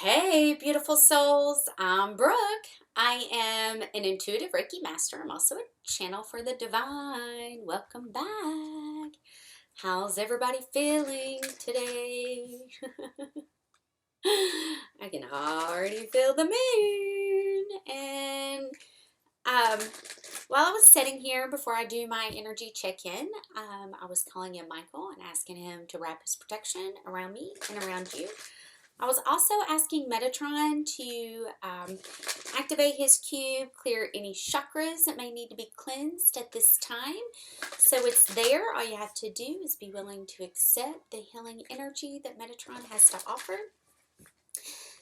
Hey, beautiful souls. I'm Brooke. I am an intuitive Reiki Master. I'm also a channel for the divine. Welcome back. How's everybody feeling today? I can already feel the moon. And while I was sitting here before I do my energy check-in, I was calling in Michael and asking him to wrap his protection around me and around you. I was also asking Metatron to activate his cube, clear any chakras that may need to be cleansed at this time. So it's there. All you have to do is be willing to accept the healing energy that Metatron has to offer.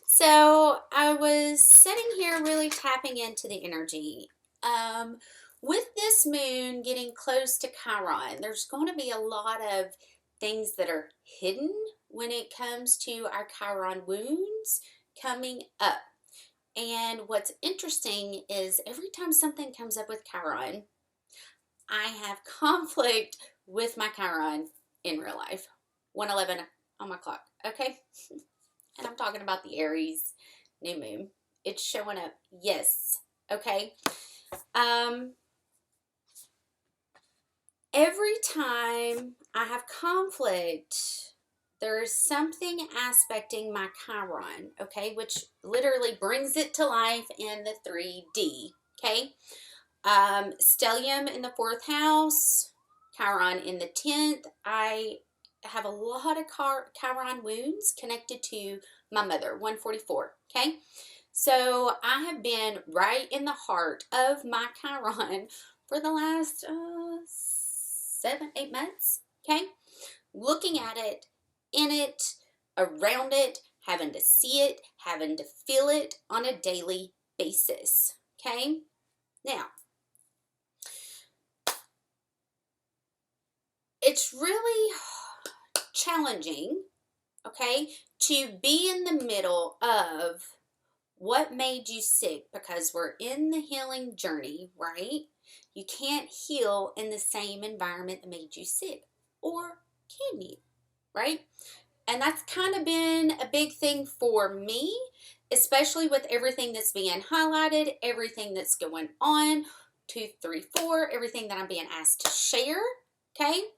So I was sitting here really tapping into the energy. With this moon getting close to Chiron, there's going to be a lot of things that are hidden when it comes to our Chiron wounds coming up. And what's interesting is every time something comes up with Chiron, I have conflict with my Chiron in real life. 111 on my clock, okay? And I'm talking about the Aries new moon. It's showing up, yes, okay? Every time I have conflict, there is something aspecting my Chiron, okay, which literally brings it to life in the 3D, okay? Stellium in the 4th house, Chiron in the 10th. I have a lot of Chiron wounds connected to my mother, 144, okay? So I have been right in the heart of my Chiron for the last 7-8 months, okay? Looking at it, in it, around it, having to see it, having to feel it on a daily basis, okay? Now, it's really challenging, okay, to be in the middle of what made you sick, because we're in the healing journey, right? You can't heal in the same environment that made you sick, or can you, right? And that's kind of been a big thing for me, especially with everything that's being highlighted, everything that's going on, 2, 3, 4, everything that I'm being asked to share, okay?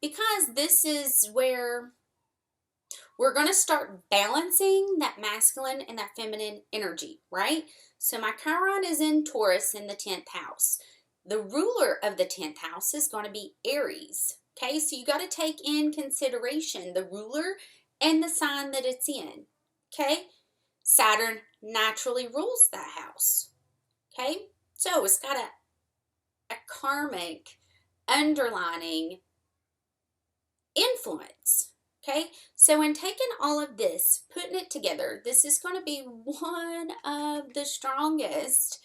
Because this is where we're going to start balancing that masculine and that feminine energy, right? So my Chiron is in Taurus in the 10th house. The ruler of the 10th house is going to be Aries, okay? So you got to take in consideration the ruler and the sign that it's in, okay? Saturn naturally rules that house, okay? So it's got a karmic underlining influence. Okay, so in taking all of this, putting it together, this is going to be one of the strongest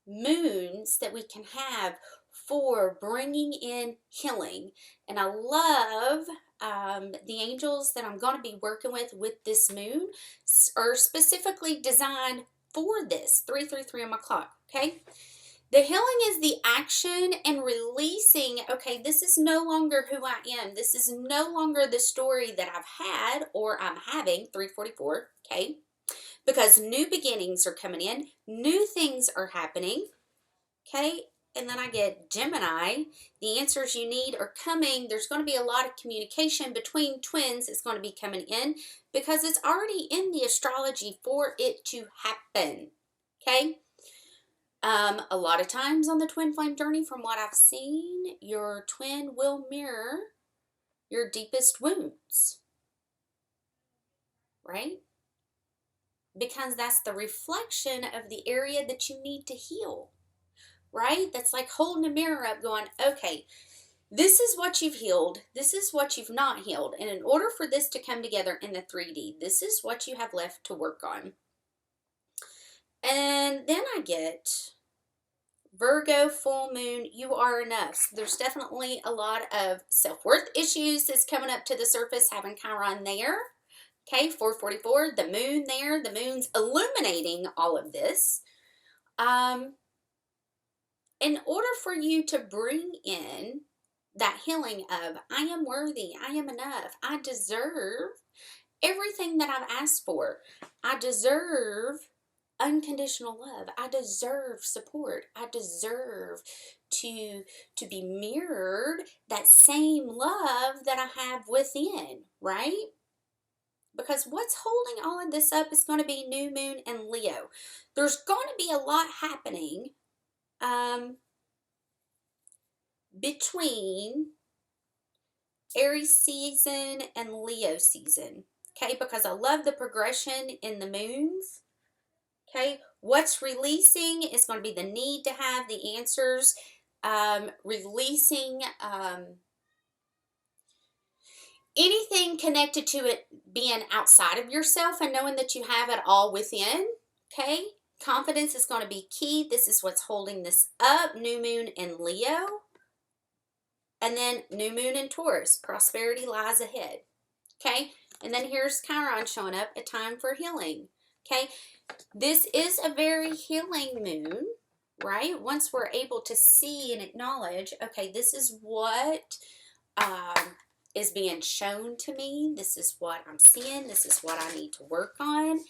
moons that we can have for bringing in healing. And I love the angels that I'm going to be working with this moon are specifically designed for this, 333 on my clock, okay? The healing is the action and releasing, okay, this is no longer who I am. This is no longer the story that I've had or I'm having, 344, okay? Because new beginnings are coming in, new things are happening, okay? And then I get Gemini. The answers you need are coming. There's going to be a lot of communication between twins. It's going to be coming in because it's already in the astrology for it to happen, okay? A lot of times on the twin flame journey, from what I've seen, your twin will mirror your deepest wounds, right? Because that's the reflection of the area that you need to heal, right? That's like holding a mirror up going, okay, this is what you've healed. This is what you've not healed. And in order for this to come together in the 3D, this is what you have left to work on. And then I get Virgo, full moon, you are enough. So there's definitely a lot of self-worth issues that's coming up to the surface, having Chiron there. Okay, 444, the moon there. The moon's illuminating all of this. In order for you to bring in that healing of, I am worthy, I am enough, I deserve, everything that I've asked for. I deserve unconditional love. I deserve support. I deserve to be mirrored that same love that I have within, right? Because what's holding all of this up is going to be new moon and Leo. There's going to be a lot happening between Aries season and Leo season, okay? Because I love the progression in the moons, okay? What's releasing is going to be the need to have the answers, releasing anything connected to it being outside of yourself and knowing that you have it all within, okay? Confidence is going to be key. This is what's holding this up. New moon in Leo. And then new moon in Taurus. Prosperity lies ahead. Okay? And then here's Chiron showing up. A time for healing. Okay? This is a very healing moon, right? Once we're able to see and acknowledge, okay, this is what is being shown to me. This is what I'm seeing. This is what I need to work on.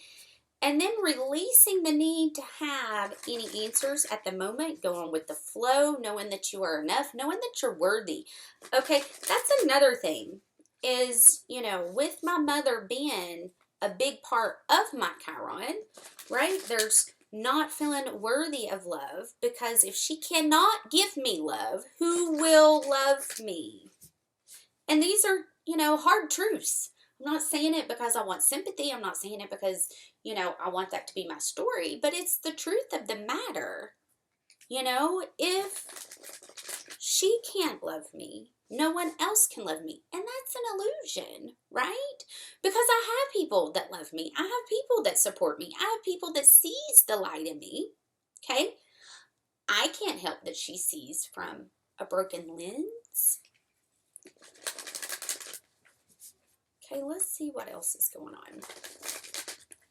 And then releasing the need to have any answers at the moment, going with the flow, knowing that you are enough, knowing that you're worthy. Okay, that's another thing is, you know, with my mother being a big part of my Chiron, right? There's not feeling worthy of love because if she cannot give me love, who will love me? And these are, you know, hard truths. I'm not saying it because I want sympathy. I'm not saying it because, you know, I want that to be my story, but it's the truth of the matter. You know, if she can't love me, no one else can love me. And that's an illusion, right? Because I have people that love me. I have people that support me. I have people that sees the light in me. Okay? I can't help that she sees from a broken lens. Okay, let's see what else is going on.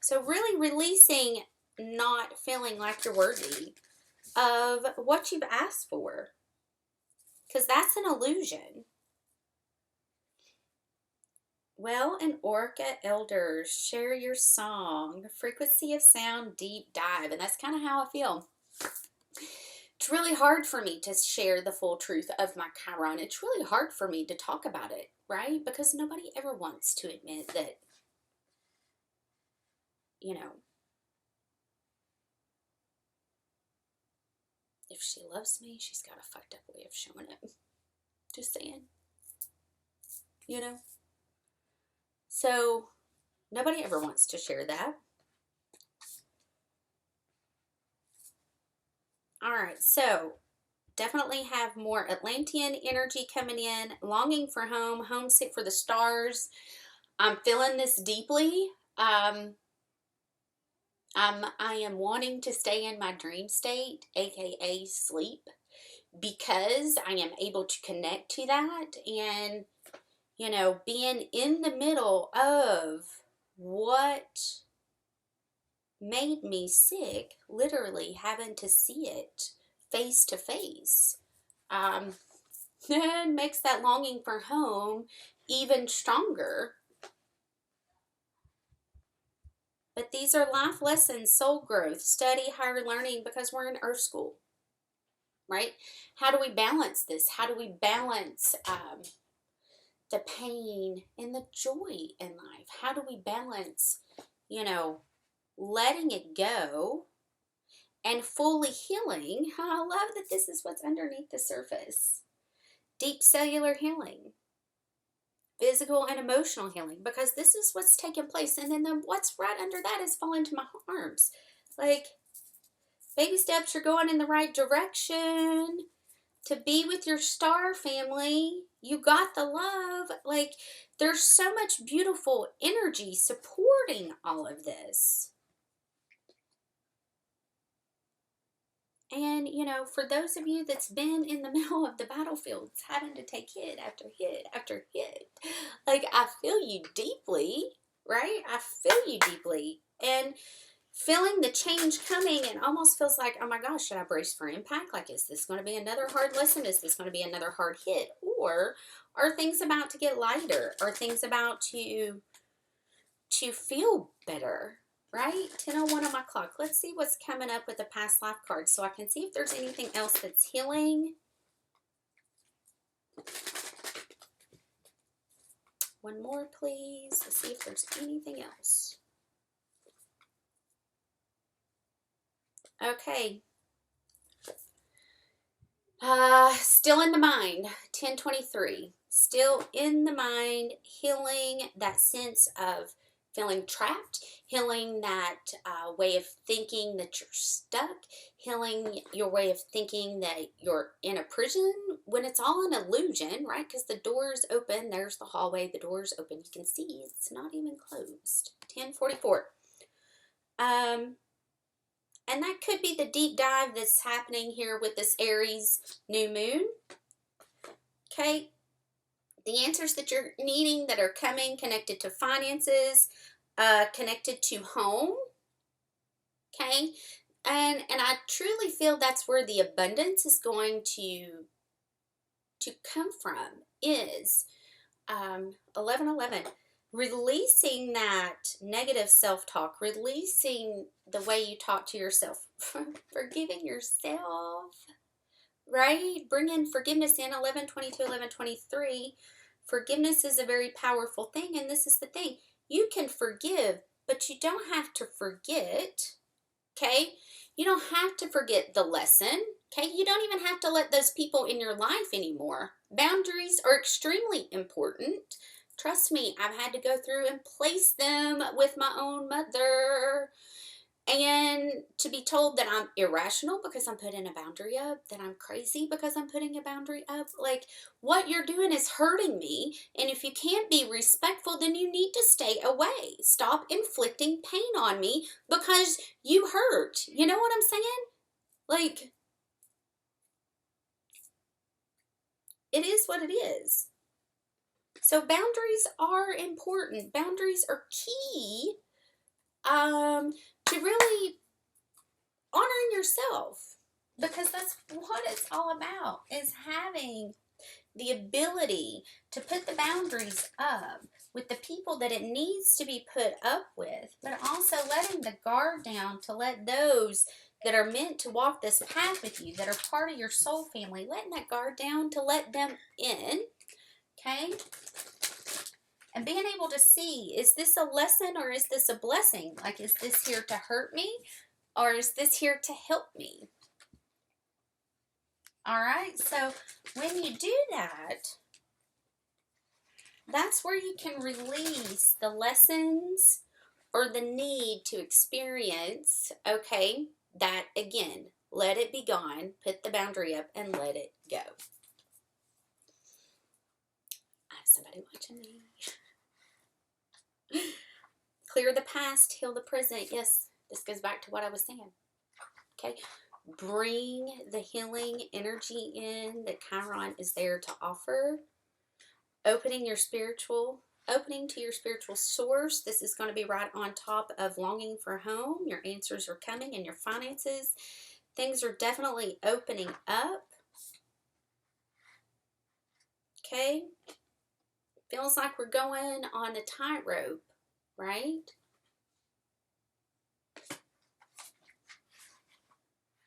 So really releasing not feeling like you're worthy of what you've asked for. Because that's an illusion. Well, and Orca Elders, share your song. Frequency of sound, deep dive. And that's kind of how I feel. It's really hard for me to share the full truth of my Chiron. It's really hard for me to talk about it, right? Because nobody ever wants to admit that, you know, if she loves me, she's got a fucked up way of showing it. Just saying. You know? So, nobody ever wants to share that. Alright, so definitely have more Atlantean energy coming in. Longing for home, homesick for the stars. I'm feeling this deeply. I am wanting to stay in my dream state, aka sleep, because I am able to connect to that and, you know, being in the middle of what made me sick, literally having to see it face to face, then makes that longing for home even stronger. But these are life lessons, soul growth, study, higher learning, because we're in Earth School, right? How do we balance this? How do we balance the pain and the joy in life? How do we balance, you know, letting it go and fully healing? I love that this is what's underneath the surface. Deep cellular healing. Physical and emotional healing, because this is what's taking place, and then what's right under that is falling to my arms. Like, baby steps are going in the right direction to be with your star family. You got the love. Like, there's so much beautiful energy supporting all of this. And, you know, for those of you that's been in the middle of the battlefields, having to take hit after hit after hit, like, I feel you deeply, right? I feel you deeply. And feeling the change coming, and almost feels like, oh my gosh, should I brace for impact? Like, is this going to be another hard lesson? Is this going to be another hard hit? Or are things about to get lighter? Are things about to to feel better, right? 10:01 on my clock. Let's see what's coming up with the past life card so I can see if there's anything else that's healing. One more, please. Let's see if there's anything else. Okay. Still in the mind. 10:23. Still in the mind, healing that sense of feeling trapped, healing that way of thinking that you're stuck, healing your way of thinking that you're in a prison when it's all an illusion, right? Because the door's open, there's the hallway, the door's open. You can see it's not even closed. 10:44. And that could be the deep dive that's happening here with this Aries new moon. Okay. The answers that you're needing that are coming connected to finances, connected to home. Okay. And I truly feel that's where the abundance is going to come from is 11:11. Releasing that negative self-talk, releasing the way you talk to yourself, forgiving yourself, right? Bring in forgiveness in 11:22, 11:23. Forgiveness is a very powerful thing, and this is the thing. You can forgive, but you don't have to forget, okay? You don't have to forget the lesson, okay? You don't even have to let those people in your life anymore. Boundaries are extremely important. Trust me, I've had to go through and place them with my own mother. And to be told that I'm irrational because I'm putting a boundary up, that I'm crazy because I'm putting a boundary up, like what you're doing is hurting me. And if you can't be respectful, then you need to stay away. Stop inflicting pain on me because you hurt. You know what I'm saying? Like, it is what it is. So boundaries are important. Boundaries are key to really honoring yourself, because that's what it's all about, is having the ability to put the boundaries up with the people that it needs to be put up with, but also letting the guard down to let those that are meant to walk this path with you, that are part of your soul family, letting that guard down to let them in, okay? And being able to see, is this a lesson or is this a blessing? Like, is this here to hurt me or is this here to help me? All right, so when you do that, that's where you can release the lessons or the need to experience, okay, that again, let it be gone, put the boundary up and let it go. I have somebody watching me. Clear the past, heal the present. Yes, this goes back to what I was saying. Okay, bring the healing energy in that Chiron is there to offer. Opening to your spiritual source. This is going to be right on top of longing for home. Your answers are coming in your finances. Things are definitely opening up. Okay, feels like we're going on a tightrope, right?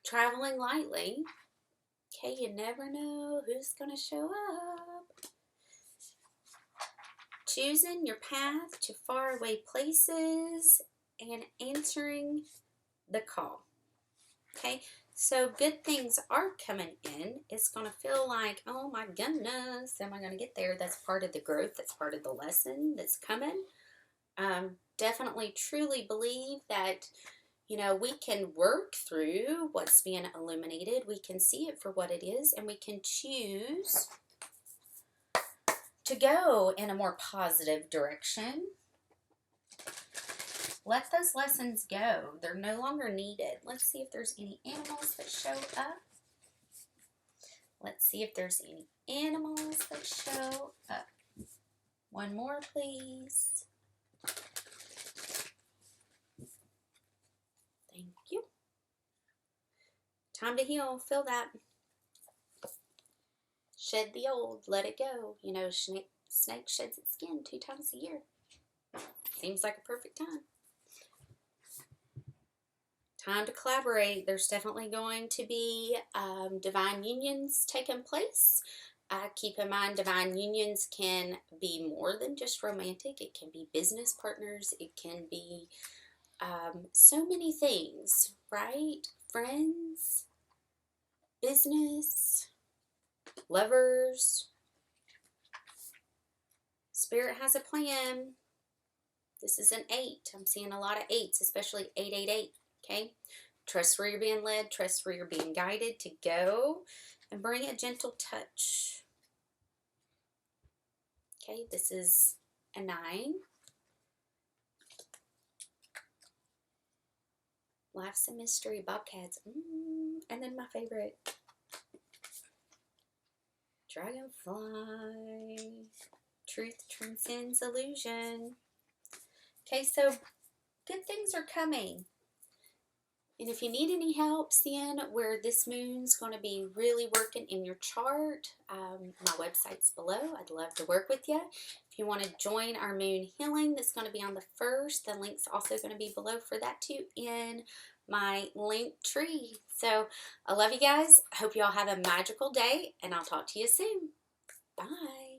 Traveling lightly. Okay, you never know who's going to show up. Choosing your path to faraway places and answering the call. Okay, so good things are coming in. It's going to feel like, oh my goodness, am I going to get there? That's part of the growth. That's part of the lesson that's coming. Definitely truly believe that, you know, we can work through what's being illuminated. We can see it for what it is, and we can choose to go in a more positive direction. Let those lessons go. They're no longer needed. Let's see if there's any animals that show up. Let's see if there's any animals that show up. One more, please. Thank you. Time to heal. Feel that. Shed the old. Let it go. You know, snake sheds its skin 2 times a year. seems like a perfect time. Time to collaborate. There's definitely going to be divine unions taking place. Keep in mind, divine unions can be more than just romantic. It can be business partners. It can be so many things, right? Friends, business, lovers. Spirit has a plan. This is an 8. I'm seeing a lot of 8s, especially 888. Okay? Trust where you're being led. Trust where you're being guided to go. And bring a gentle touch. Okay? This is a 9. Life's a mystery. Bobcats. And then my favorite. Dragonfly. Truth transcends illusion. Okay, so good things are coming. And if you need any help seeing where this moon's going to be really working in your chart, my website's below. I'd love to work with you. If you want to join our moon healing, that's going to be on the 1st. The link's also going to be below for that too in my link tree. So I love you guys. I hope you all have a magical day, and I'll talk to you soon. Bye.